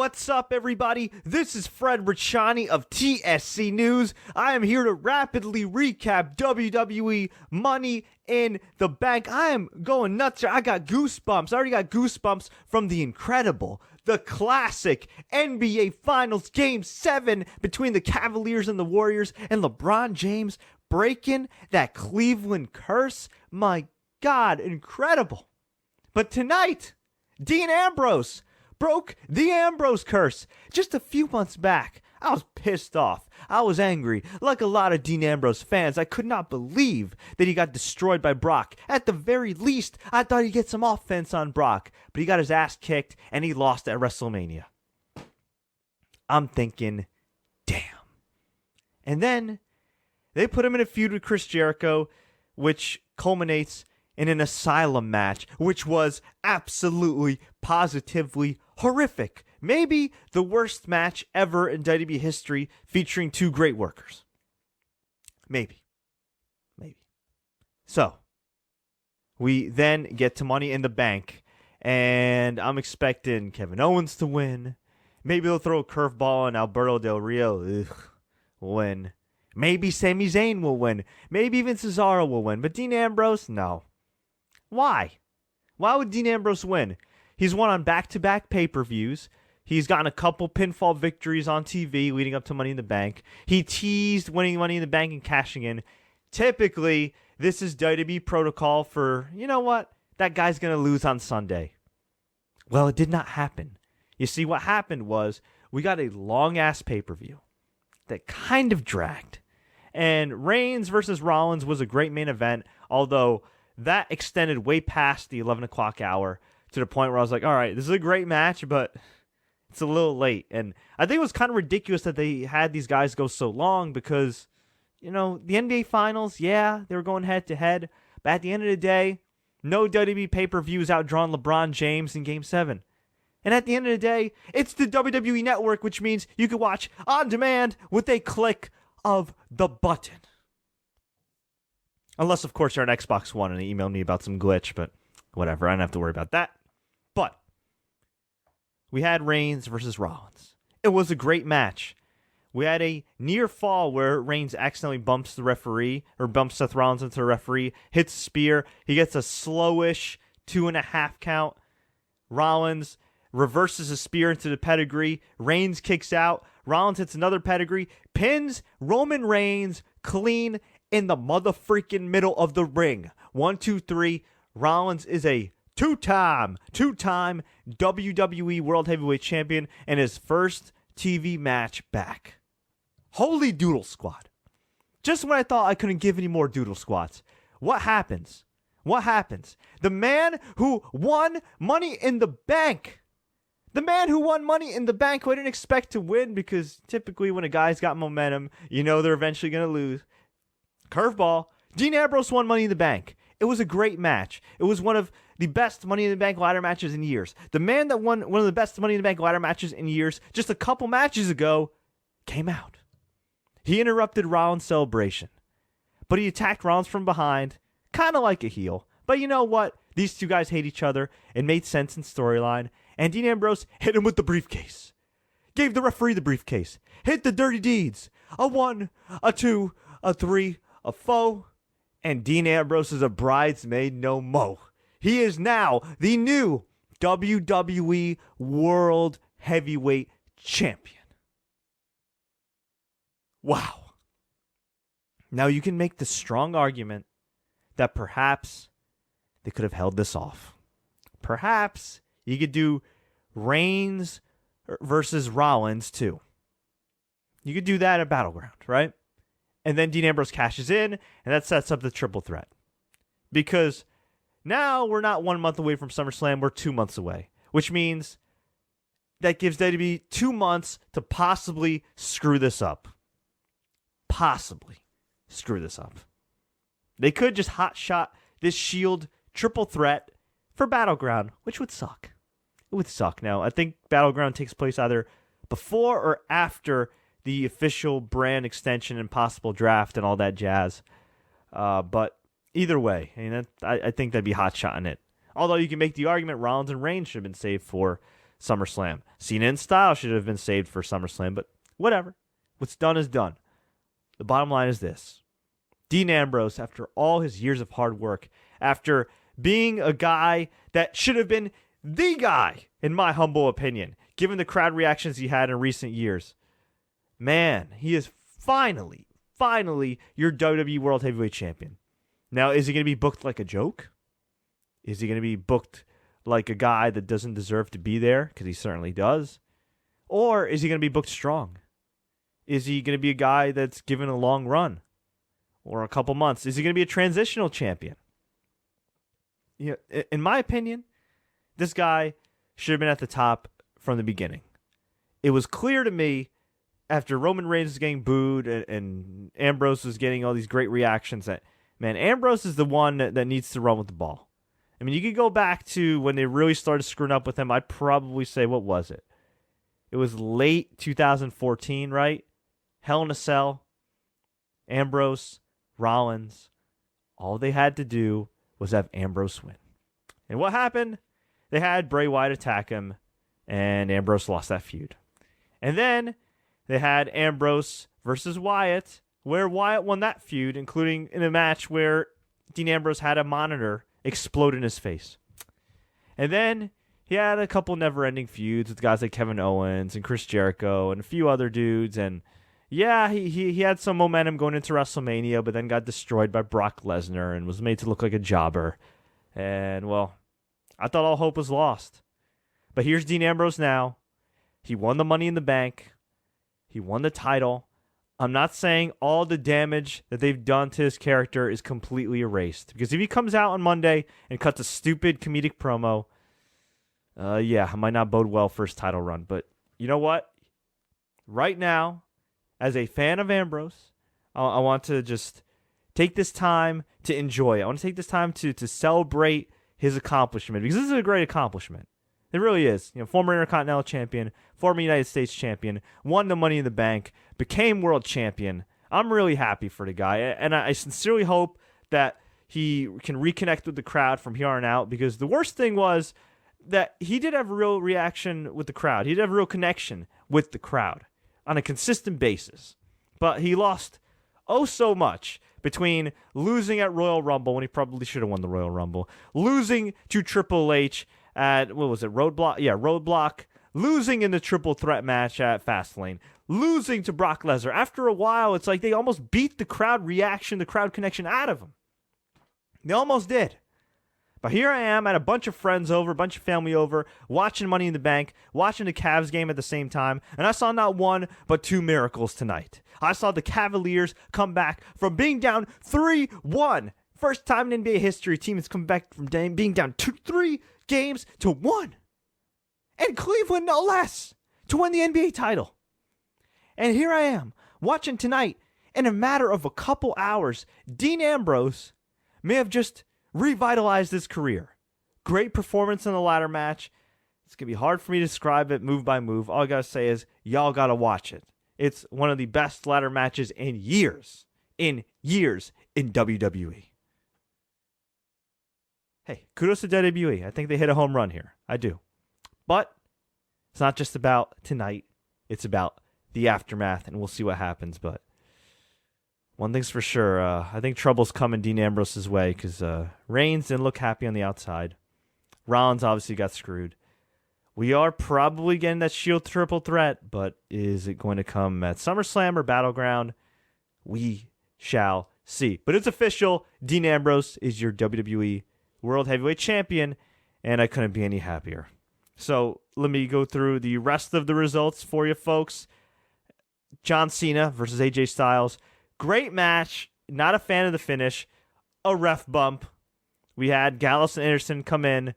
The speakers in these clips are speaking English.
What's up, everybody? This is Fred Richani of TSC News. I am here to rapidly recap WWE Money in the Bank. I am going nuts here. I got goosebumps. I already got goosebumps from the incredible, the classic NBA Finals Game 7 between the Cavaliers and the Warriors, and LeBron James breaking that Cleveland curse. My God, incredible. But tonight, Dean Ambrose broke the Ambrose curse. Just a few months back, I was pissed off. I was angry. Like a lot of Dean Ambrose fans, I could not believe that he got destroyed by Brock. At the very least, I thought he'd get some offense on Brock, but he got his ass kicked and he lost at WrestleMania. I'm thinking, damn. And then they put him in a feud with Chris Jericho, which culminates in an asylum match, which was absolutely, positively horrific. Maybe the worst match ever in WWE history, featuring two great workers. Maybe. So, we then get to Money in the Bank, and I'm expecting Kevin Owens to win. Maybe they'll throw a curveball and Alberto Del Rio will win. Maybe Sami Zayn will win. Maybe even Cesaro will win. But Dean Ambrose, no. Why? Why would Dean Ambrose win? He's won on back-to-back pay-per-views. He's gotten a couple pinfall victories on TV leading up to Money in the Bank. He teased winning Money in the Bank and cashing in. Typically, this is WWE protocol for, you know what? That guy's going to lose on Sunday. Well, it did not happen. You see, what happened was we got a long-ass pay-per-view that kind of dragged. And Reigns versus Rollins was a great main event, although that extended way past the 11 o'clock hour to the point where I was like, all right, this is a great match, but it's a little late. And I think it was kind of ridiculous that they had these guys go so long because, you know, the NBA Finals, yeah, they were going head-to-head. But at the end of the day, no WWE pay-per-views outdrawn LeBron James in Game 7. And at the end of the day, it's the WWE Network, which means you can watch on demand with a click of the button. Unless, of course, you're on Xbox One and they emailed me about some glitch, but whatever. I don't have to worry about that. But we had Reigns versus Rollins. It was a great match. We had a near fall where Reigns accidentally bumps the referee, or bumps Seth Rollins into the referee, hits a spear. He gets a slowish 2.5 count. Rollins reverses a spear into the pedigree. Reigns kicks out. Rollins hits another pedigree. Pins Roman Reigns clean in the motherfreaking middle of the ring. 1, 2, 3. Rollins is a two-time WWE World Heavyweight Champion and his first TV match back. Holy doodle squad. Just when I thought I couldn't give any more doodle squats, what happens? What happens? The man who won Money in the Bank. The man who won Money in the Bank, who I didn't expect to win because typically when a guy's got momentum, you know they're eventually going to lose. Curveball. Dean Ambrose won Money in the Bank. It was a great match. It was one of the best Money in the Bank ladder matches in years. The man that won one of the best Money in the Bank ladder matches in years just a couple matches ago came out. He interrupted Rollins' celebration, but he attacked Rollins from behind, kind of like a heel. But you know what? These two guys hate each other. It made sense in storyline. And Dean Ambrose hit him with the briefcase. Gave the referee the briefcase. Hit the dirty deeds. A 1, a 2, a 3, a 4. And Dean Ambrose is a bridesmaid no mo. He is now the new WWE World Heavyweight Champion. Wow. Now you can make the strong argument that perhaps they could have held this off. Perhaps you could do Reigns versus Rollins too. You could do that at Battleground, right? And then Dean Ambrose cashes in, and that sets up the triple threat. Because now we're not 1 month away from SummerSlam, we're 2 months away. Which means that gives WWE 2 months to possibly screw this up. Possibly screw this up. They could just hotshot this Shield triple threat for Battleground, which would suck. It would suck. Now, I think Battleground takes place either before or after the official brand extension and possible draft and all that jazz. But either way, I think that'd be hot-shotting it. Although you can make the argument Rollins and Reigns should have been saved for SummerSlam. Cena and Styles should have been saved for SummerSlam, but whatever. What's done is done. The bottom line is this. Dean Ambrose, after all his years of hard work, after being a guy that should have been the guy, in my humble opinion, given the crowd reactions he had in recent years, man, he is finally your WWE World Heavyweight Champion. Now, is he going to be booked like a joke? Is he going to be booked like a guy that doesn't deserve to be there? Because he certainly does. Or is he going to be booked strong? Is he going to be a guy that's given a long run? Or a couple months? Is he going to be a transitional champion? You know, in my opinion, this guy should have been at the top from the beginning. It was clear to me after Roman Reigns was getting booed and Ambrose was getting all these great reactions that, man, Ambrose is the one that needs to run with the ball. I mean, you could go back to when they really started screwing up with him. I'd probably say, what was it? It was late 2014, right? Hell in a Cell, Ambrose, Rollins. All they had to do was have Ambrose win. And what happened? They had Bray Wyatt attack him, and Ambrose lost that feud. And then they had Ambrose versus Wyatt, where Wyatt won that feud, including in a match where Dean Ambrose had a monitor explode in his face. And then he had a couple never-ending feuds with guys like Kevin Owens and Chris Jericho and a few other dudes. And yeah, he had some momentum going into WrestleMania, but then got destroyed by Brock Lesnar and was made to look like a jobber. And, well, I thought all hope was lost. But here's Dean Ambrose now. He won the Money in the Bank. He won the title. I'm not saying all the damage that they've done to his character is completely erased. Because if he comes out on Monday and cuts a stupid comedic promo, yeah, it might not bode well for his title run. But you know what? Right now, as a fan of Ambrose, I want to just take this time to enjoy it. I want to take this time to celebrate his accomplishment. Because this is a great accomplishment. It really is. You know, former Intercontinental Champion, former United States Champion, won the Money in the Bank, became World Champion. I'm really happy for the guy. And I sincerely hope that he can reconnect with the crowd from here on out. Because the worst thing was that he did have a real reaction with the crowd. He did have a real connection with the crowd on a consistent basis. But he lost so much between losing at Royal Rumble when he probably should have won the Royal Rumble, losing to Triple H at, what was it, Roadblock? Yeah, Roadblock. Losing in the triple threat match at Fastlane. Losing to Brock Lesnar. After a while, it's like they almost beat the crowd reaction, the crowd connection out of him. They almost did. But here I am, I had a bunch of friends over, a bunch of family over, watching Money in the Bank, watching the Cavs game at the same time, and I saw not one, but two miracles tonight. I saw the Cavaliers come back from being down 3-1. First time in NBA history, a team has come back from being down 3 games to 1. And Cleveland, no less, to win the NBA title. And here I am, watching tonight, in a matter of a couple hours, Dean Ambrose may have just revitalized his career. Great performance in the ladder match. It's going to be hard for me to describe it move by move. All I got to say is, y'all got to watch it. It's one of the best ladder matches in years in WWE. Hey, kudos to WWE. I think they hit a home run here. I do. But it's not just about tonight. It's about the aftermath, and we'll see what happens. But one thing's for sure, I think trouble's coming Dean Ambrose's way because Reigns didn't look happy on the outside. Rollins obviously got screwed. We are probably getting that Shield triple threat, but is it going to come at SummerSlam or Battleground? We shall see. But it's official. Dean Ambrose is your WWE World Heavyweight Champion, and I couldn't be any happier. So let me go through the rest of the results for you folks. John Cena versus AJ Styles. Great match. Not a fan of the finish. A ref bump. We had Gallows and Anderson come in,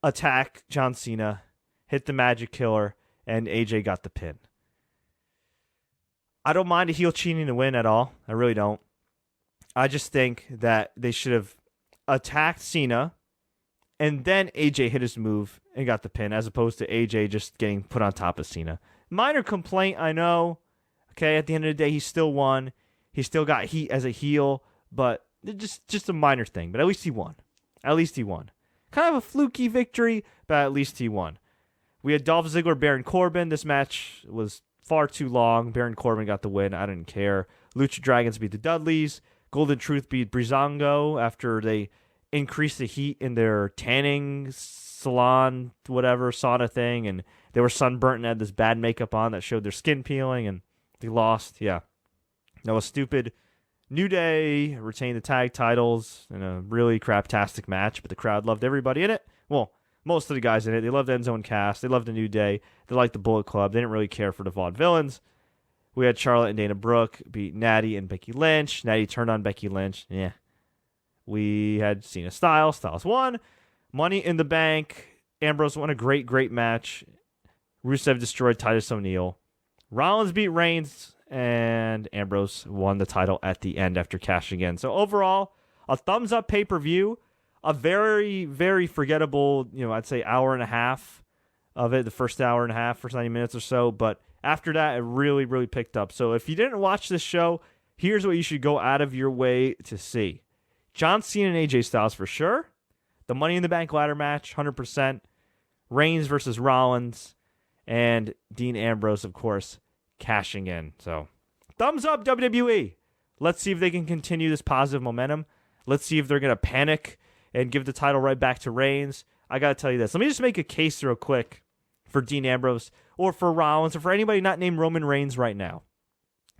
attack John Cena, hit the Magic Killer, and AJ got the pin. I don't mind a heel cheating to win at all. I really don't. I just think that they should have attacked Cena, and then AJ hit his move and got the pin, as opposed to AJ just getting put on top of Cena. Minor complaint, I know. Okay, at the end of the day, he still won. He still got heat as a heel, but just a minor thing. But at least he won. At least he won. Kind of a fluky victory, but at least he won. We had Dolph Ziggler, Baron Corbin. This match was far too long. Baron Corbin got the win. I didn't care. Lucha Dragons beat the Dudleys. Golden Truth beat Breezango after they increased the heat in their tanning salon, whatever, sauna thing, and they were sunburnt and had this bad makeup on that showed their skin peeling, and they lost. Yeah. That was stupid. New Day retained the tag titles in a really craptastic match, but the crowd loved everybody in it. Well, most of the guys in it. They loved Enzo and Cass. They loved the New Day. They liked the Bullet Club. They didn't really care for the Vaudevillains. We had Charlotte and Dana Brooke beat Natty and Becky Lynch. Natty turned on Becky Lynch. Yeah. We had Cena Styles. Styles won. Money in the Bank. Ambrose won a great, great match. Rusev destroyed Titus O'Neil. Rollins beat Reigns, and Ambrose won the title at the end after cashing in. So overall, a thumbs-up pay-per-view. A very, very forgettable, I'd say hour and a half of it, the first hour and a half, first 90 minutes or so. But after that, it really, really picked up. So if you didn't watch this show, here's what you should go out of your way to see. John Cena and AJ Styles for sure. The Money in the Bank ladder match, 100%. Reigns versus Rollins. And Dean Ambrose, of course, cashing in. So thumbs up, WWE. Let's see if they can continue this positive momentum. Let's see if they're going to panic and give the title right back to Reigns. I got to tell you this. Let me just make a case real quick for Dean Ambrose or for Rollins or for anybody not named Roman Reigns right now.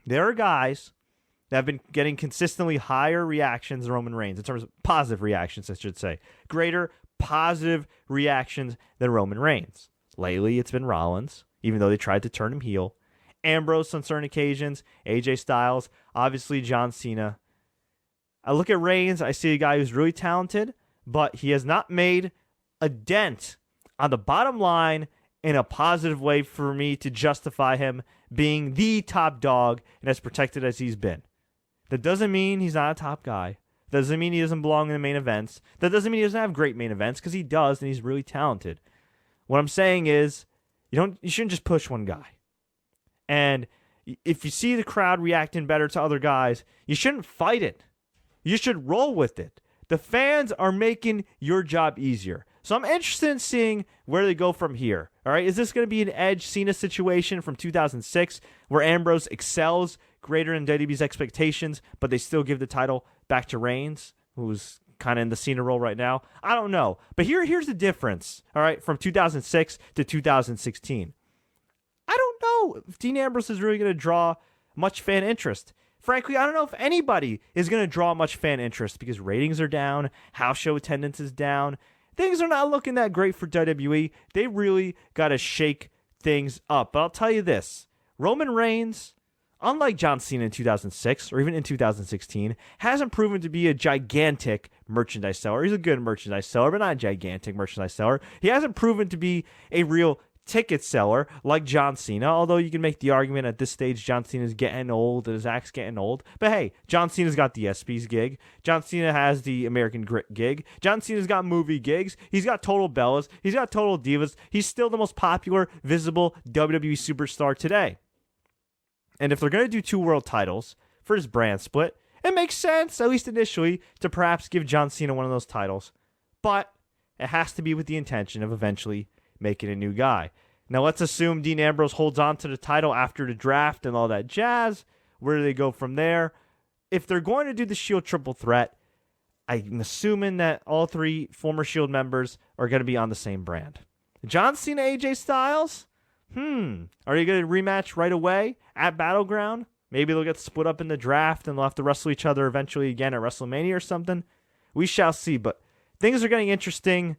There are guys that have been getting consistently higher reactions than Roman Reigns, in terms of positive reactions, I should say. Greater positive reactions than Roman Reigns. Lately, it's been Rollins, even though they tried to turn him heel. Ambrose on certain occasions. AJ Styles. Obviously, John Cena. I look at Reigns, I see a guy who's really talented, but he has not made a dent on the bottom line in a positive way for me to justify him being the top dog and as protected as he's been. That doesn't mean he's not a top guy. That doesn't mean he doesn't belong in the main events. That doesn't mean he doesn't have great main events, because he does, and he's really talented. What I'm saying is, you shouldn't just push one guy. And if you see the crowd reacting better to other guys, you shouldn't fight it. You should roll with it. The fans are making your job easier. So I'm interested in seeing where they go from here. All right, is this going to be an Edge Cena situation from 2006 where Ambrose excels greater than WWE's expectations, but they still give the title back to Reigns, who's kind of in the Cena role right now? I don't know. But here's the difference, all right, from 2006 to 2016. I don't know if Dean Ambrose is really going to draw much fan interest. Frankly, I don't know if anybody is going to draw much fan interest because ratings are down, house show attendance is down. Things are not looking that great for WWE. They really got to shake things up. But I'll tell you this. Roman Reigns, unlike John Cena in 2006 or even in 2016, hasn't proven to be a gigantic merchandise seller. He's a good merchandise seller, but not a gigantic merchandise seller. He hasn't proven to be a real ticket seller like John Cena, although you can make the argument at this stage John Cena's getting old and his act's getting old. But hey, John Cena's got the ESPYs gig. John Cena has the American Grit gig. John Cena's got movie gigs. He's got Total Bellas. He's got Total Divas. He's still the most popular, visible WWE superstar today. And if they're going to do 2 world titles for his brand split, it makes sense, at least initially, to perhaps give John Cena one of those titles. But it has to be with the intention of eventually making a new guy. Now let's assume Dean Ambrose holds on to the title after the draft and all that jazz. Where do they go from there? If they're going to do the Shield triple threat, I'm assuming that all 3 former Shield members are going to be on the same brand. John Cena, AJ Styles? Are you going to rematch right away at Battleground? Maybe they'll get split up in the draft and they'll have to wrestle each other eventually again at WrestleMania or something. We shall see, but things are getting interesting.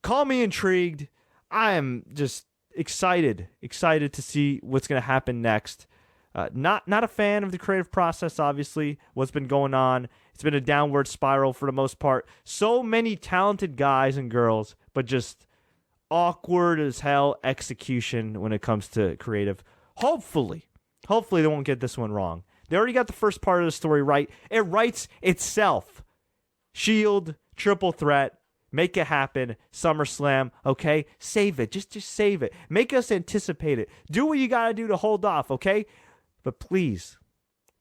Call me intrigued. I am just excited to see what's going to happen next. Not a fan of the creative process, obviously, what's been going on. It's been a downward spiral for the most part. So many talented guys and girls, but just awkward as hell execution when it comes to creative. Hopefully they won't get this one wrong. They already got the first part of the story right. It writes itself. Shield, triple threat. Make it happen. SummerSlam, okay? Save it. Just save it. Make us anticipate it. Do what you got to do to hold off, okay? But please,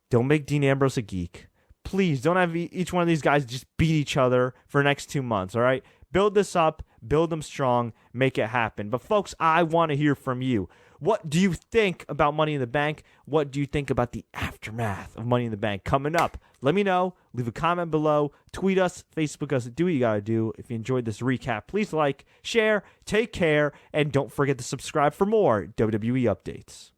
don't make Dean Ambrose a geek. Please, don't have each one of these guys just beat each other for the next 2 months, all right? Build this up. build them strong, make it happen. But folks, I want to hear from you. What do you think about Money in the Bank? What do you think about the aftermath of Money in the Bank coming up? Let me know. Leave a comment below. Tweet us, Facebook us. Do what you got to do. If you enjoyed this recap, please like, share, take care, and don't forget to subscribe for more WWE updates.